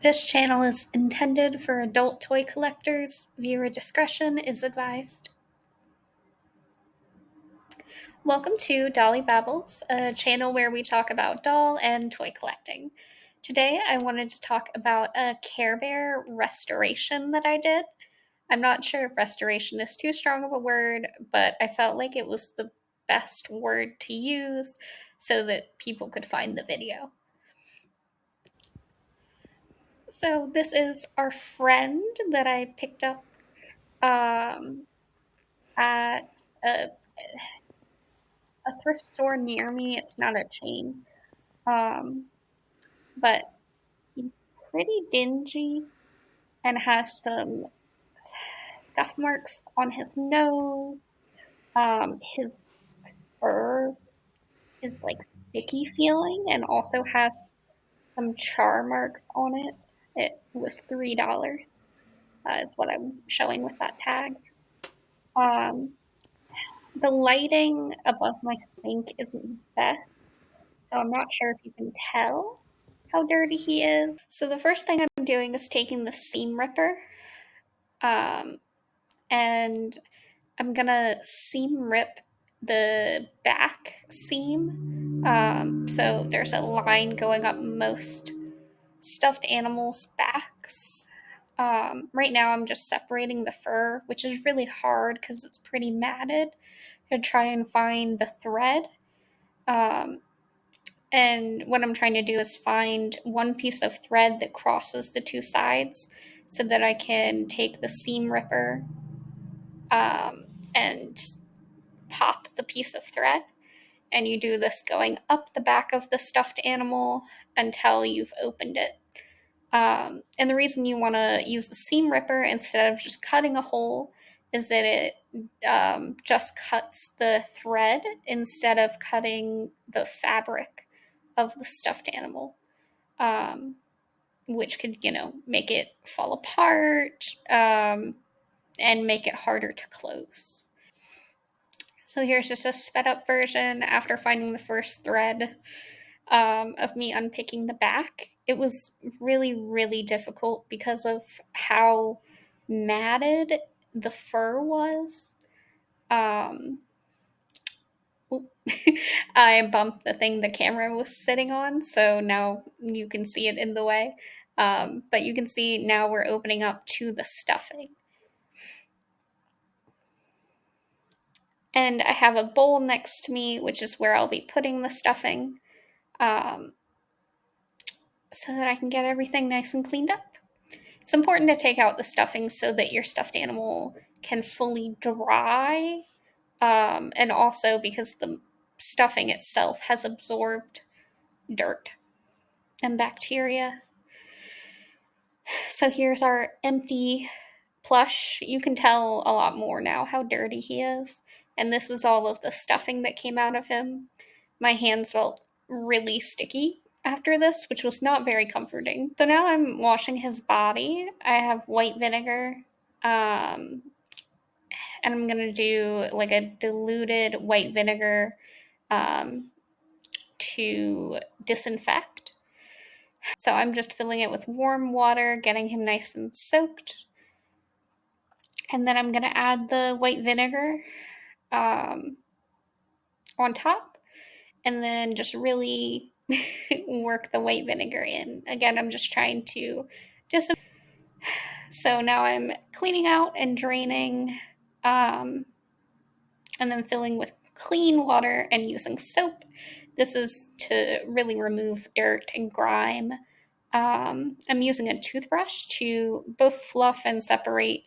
This channel is intended for adult toy collectors. Viewer discretion is advised. Welcome to Dolly Babbles, a channel where we talk about doll and toy collecting. Today I wanted to talk about a Care Bear restoration that I did. I'm not sure if restoration is too strong of a word, but I felt like it was the best word to use so that people could find the video. So this is our friend that I picked up at a, a thrift store near me. It's not a chain, but he's pretty dingy and has some scuff marks on his nose. His fur is like sticky feeling and also has some char marks on it. It was $3, is what I'm showing with that tag. The lighting above my sink isn't best, so I'm not sure if you can tell how dirty he is. So the first thing I'm doing is taking the seam ripper, and I'm gonna seam rip the back seam. So there's a line going up most stuffed animals' backs. Right now I'm just separating the fur, which is really hard because it's pretty matted, to try and find the thread. And what I'm trying to do is find one piece of thread that crosses the two sides so that I can take the seam ripper and pop the piece of thread. And you do this going up the back of the stuffed animal until you've opened it. And the reason you want to use the seam ripper instead of just cutting a hole is that it just cuts the thread instead of cutting the fabric of the stuffed animal, which could, make it fall apart and make it harder to close. So here's just a sped up version after finding the first thread of me unpicking the back. It was really, really difficult because of how matted the fur was. I bumped the thing the camera was sitting on, so now you can see it in the way. But you can see now we're opening up to the stuffing. And I have a bowl next to me, which is where I'll be putting the stuffing, so that I can get everything nice and cleaned up. It's important to take out the stuffing so that your stuffed animal can fully dry, and also because the stuffing itself has absorbed dirt and bacteria. So here's our empty plush. You can tell a lot more now how dirty he is. And this is all of the stuffing that came out of him. My hands felt really sticky after this, which was not very comforting. So now I'm washing his body. I have white vinegar, and I'm gonna do like a diluted white vinegar to disinfect. So I'm just filling it with warm water, getting him nice and soaked. And then I'm gonna add the white vinegar on top, and then just really work the white vinegar in. Again, I'm just trying to so now I'm cleaning out and draining, and then filling with clean water and using soap. This is to really remove dirt and grime. I'm using a toothbrush to both fluff and separate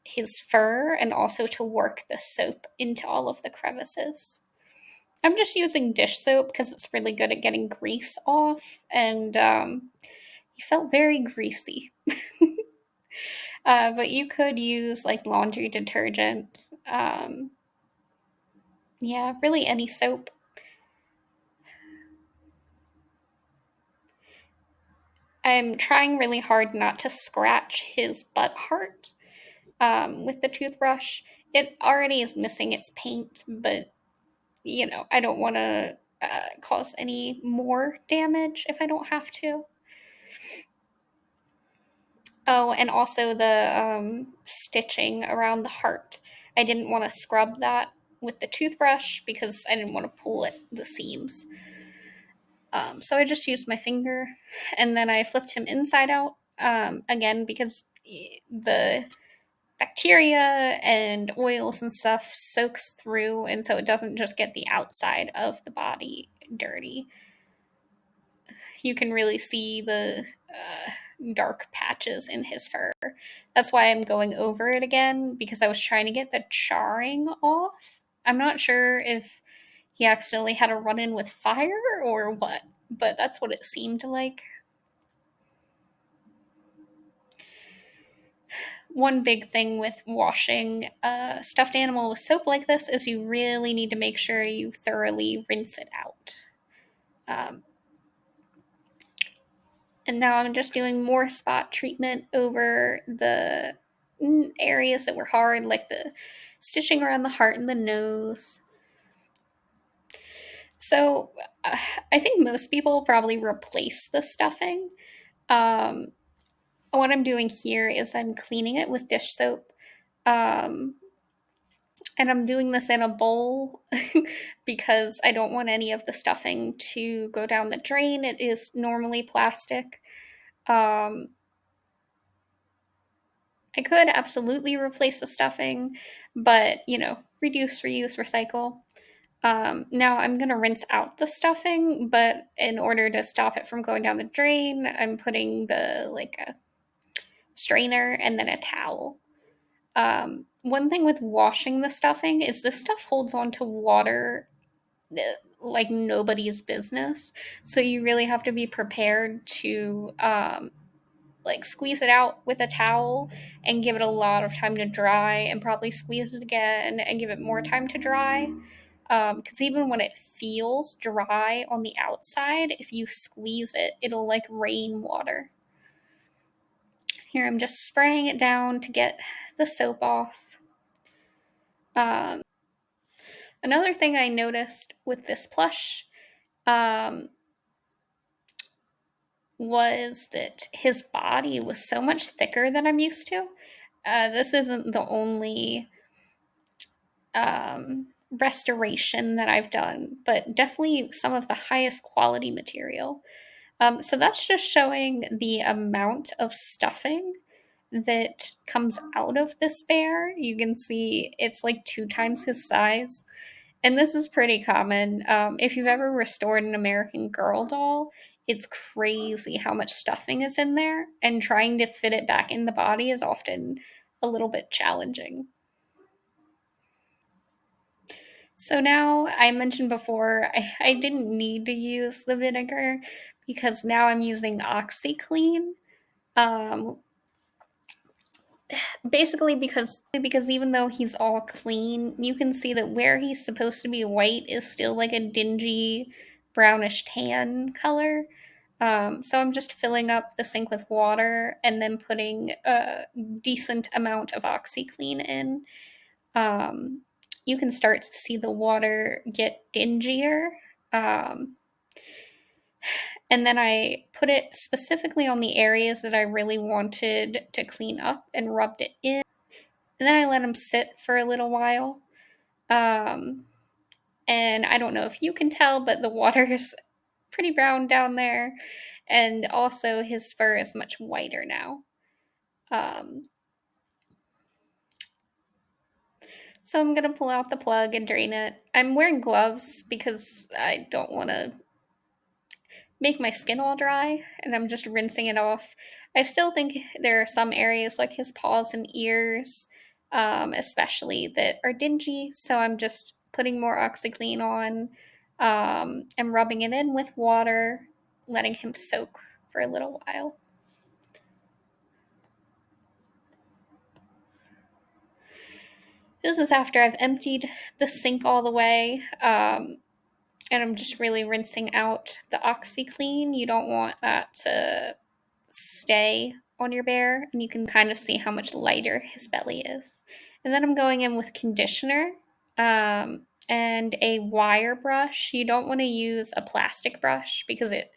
his fur and also to work the soap into all of the crevices. I'm just using dish soap because it's really good at getting grease off, and he felt very greasy. But you could use like laundry detergent. Yeah, really any soap. I'm trying really hard not to scratch his butt heart with the toothbrush. It already is missing its paint, but I don't want to cause any more damage if I don't have to. Oh, and also the stitching around the heart. I didn't want to scrub that with the toothbrush because I didn't want to pull at the seams. So I just used my finger, and then I flipped him inside out again because the bacteria and oils and stuff soaks through, and so it doesn't just get the outside of the body dirty. You can really see the dark patches in his fur. That's why I'm going over it again, because I was trying to get the charring off. I'm not sure if he accidentally had a run in with fire or what, but that's what it seemed like. One big thing with washing a stuffed animal with soap like this is you really need to make sure you thoroughly rinse it out. And now I'm just doing more spot treatment over the areas that were hard, like the stitching around the heart and the nose. So I think most people probably replace the stuffing. Um, what I'm doing here is I'm cleaning it with dish soap. Um, and I'm doing this in a bowl because I don't want any of the stuffing to go down the drain. It is normally plastic. Um, I could absolutely replace the stuffing, but reduce, reuse, recycle. Now I'm gonna rinse out the stuffing, but in order to stop it from going down the drain, I'm putting the like a strainer and then a towel. One thing with washing the stuffing is the stuff holds onto water like nobody's business. So you really have to be prepared to like squeeze it out with a towel and give it a lot of time to dry, and probably squeeze it again and give it more time to dry. Because even when it feels dry on the outside, if you squeeze it, it'll like rain water. Here, I'm just spraying it down to get the soap off. Um, Another thing I noticed with this plush um, was that his body was so much thicker than I'm used to. This isn't the only restoration that I've done, but definitely some of the highest quality material. So that's just showing the amount of stuffing that comes out of this bear. You can see it's like 2 times his size. And this is pretty common. If you've ever restored an American Girl doll, it's crazy how much stuffing is in there, and trying to fit it back in the body is often a little bit challenging. So now, I mentioned before, I didn't need to use the vinegar because now I'm using OxyClean. Um, Basically because even though he's all clean, you can see that where he's supposed to be white is still like a dingy brownish tan color. So I'm just filling up the sink with water and then putting a decent amount of OxyClean in. Um, you can start to see the water get dingier. Um, and then I put it specifically on the areas that I really wanted to clean up and rubbed it in. And then I let him sit for a little while. Um, and I don't know if you can tell, but the water is pretty brown down there. And also, his fur is much whiter now. Um, so I'm going to pull out the plug and drain it. I'm wearing gloves because I don't want to make my skin all dry, and I'm just rinsing it off. I still think there are some areas like his paws and ears, especially, that are dingy, so I'm just putting more OxyClean on and rubbing it in with water, letting him soak for a little while. This is after I've emptied the sink all the way, and I'm just really rinsing out the OxyClean. You don't want that to stay on your bear, and you can kind of see how much lighter his belly is. And then I'm going in with conditioner and a wire brush. You don't want to use a plastic brush because it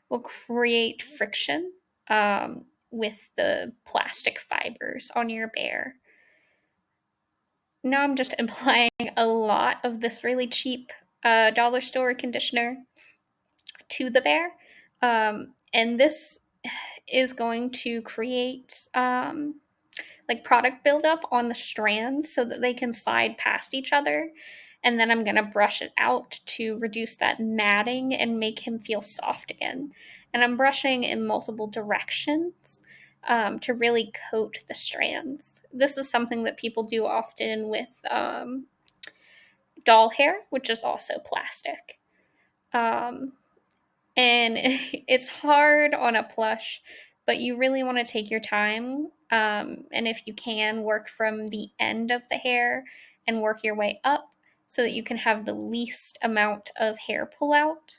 will create friction. with the plastic fibers on your bear. Now I'm just applying a lot of this really cheap dollar store conditioner to the bear. And this is going to create like product buildup on the strands so that they can slide past each other. And then I'm going to brush it out to reduce that matting and make him feel soft again. And I'm brushing in multiple directions to really coat the strands. This is something that people do often with doll hair, which is also plastic. Um, and it's hard on a plush, but you really want to take your time. And if you can, work from the end of the hair and work your way up so that you can have the least amount of hair pull out.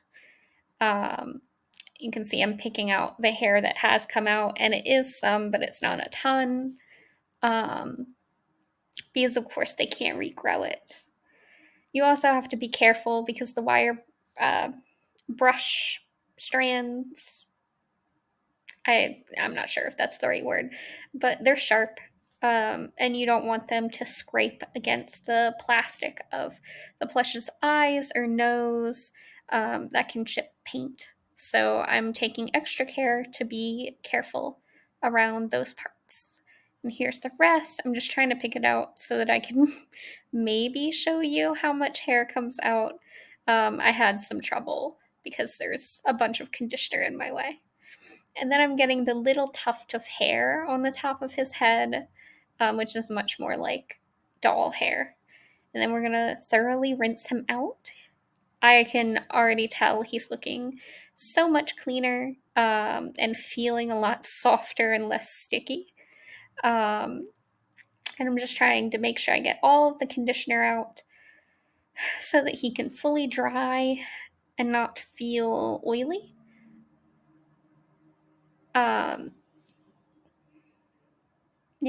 You can see I'm picking out the hair that has come out, and it is some, but it's not a ton. Because, of course, they can't regrow it. You also have to be careful because the wire brush strands, I'm not sure if that's the right word, but they're sharp, and you don't want them to scrape against the plastic of the plush's eyes or nose. That can chip paint. So I'm taking extra care to be careful around those parts. And here's the rest. I'm just trying to pick it out so that I can maybe show you how much hair comes out. I had some trouble because there's a bunch of conditioner in my way. And then I'm getting the little tuft of hair on the top of his head, which is much more like doll hair. And then we're going to thoroughly rinse him out. I can already tell he's looking so much cleaner and feeling a lot softer and less sticky. And I'm just trying to make sure I get all of the conditioner out so that he can fully dry and not feel oily. Yeah,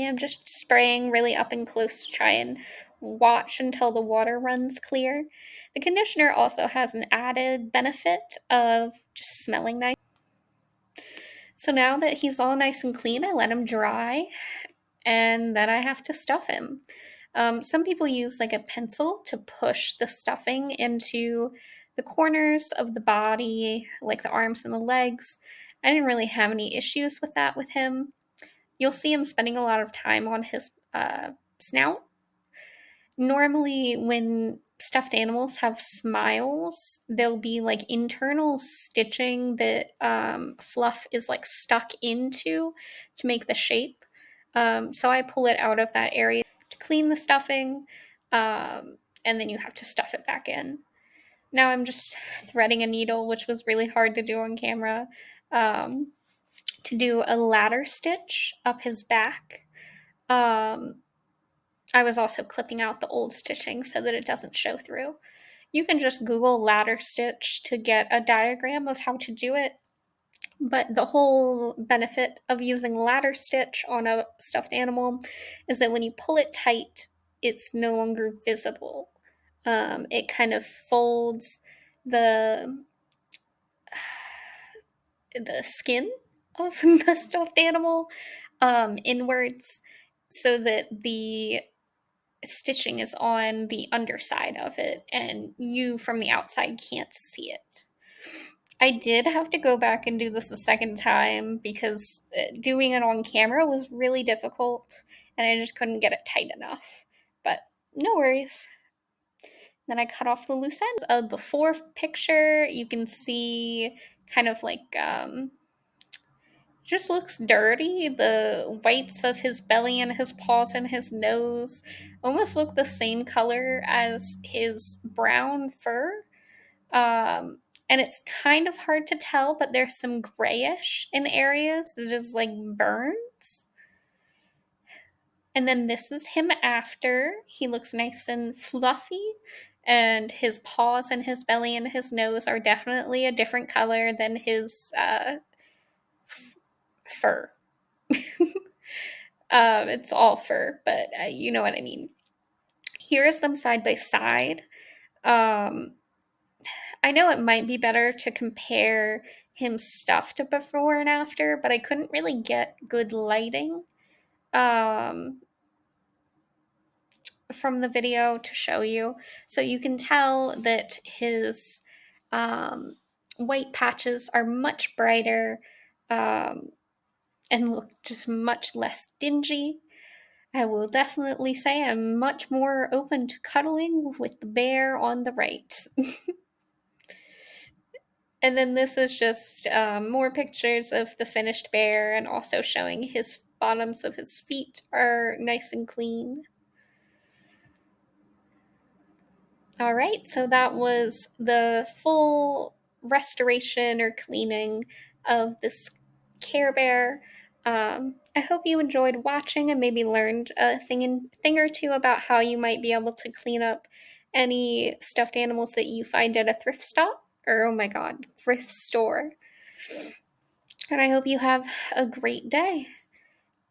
I'm just spraying really up and close to try and watch until the water runs clear. The conditioner also has an added benefit of just smelling nice. So now that he's all nice and clean, I let him dry, and then I have to stuff him. Some people use like a pencil to push the stuffing into the corners of the body, like the arms and the legs. I didn't really have any issues with that with him. You'll see him spending a lot of time on his snout. Normally, when stuffed animals have smiles, there'll be like internal stitching that fluff is like stuck into to make the shape. So I pull it out of that area to clean the stuffing, and then you have to stuff it back in. Now I'm just threading a needle, which was really hard to do on camera, to do a ladder stitch up his back. I was also clipping out the old stitching so that it doesn't show through. You can just Google ladder stitch to get a diagram of how to do it. But the whole benefit of using ladder stitch on a stuffed animal is that when you pull it tight, it's no longer visible. It kind of folds the skin of the stuffed animal inwards so that the stitching is on the underside of it and you from the outside can't see it. I did have to go back and do this a second time because doing it on camera was really difficult and I just couldn't get it tight enough. But no worries. Then I cut off the loose ends. A before picture, you can see kind of like just looks dirty. The whites of his belly and his paws and his nose almost look the same color as his brown fur. And it's kind of hard to tell, but there's some grayish in areas that is like burns. And then this is him after. He looks nice and fluffy, and his paws and his belly and his nose are definitely a different color than his fur. It's all fur, but you know what I mean. Here's them side by side. I know it might be better to compare him stuffed before and after, but I couldn't really get good lighting um, from the video to show you. So you can tell that his um, white patches are much brighter um, and look just much less dingy. I will definitely say I'm much more open to cuddling with the bear on the right. And then this is just more pictures of the finished bear and also showing his bottoms of his feet are nice and clean. All right, so that was the full restoration or cleaning of this Care Bear. I hope you enjoyed watching and maybe learned a thing or two about how you might be able to clean up any stuffed animals that you find at a thrift stop, or oh my god, thrift store. And I hope you have a great day.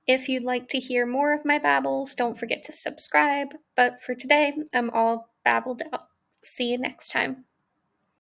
If you'd like to hear more of my babbles, don't forget to subscribe. But for today, I'm all babbled out. See you next time.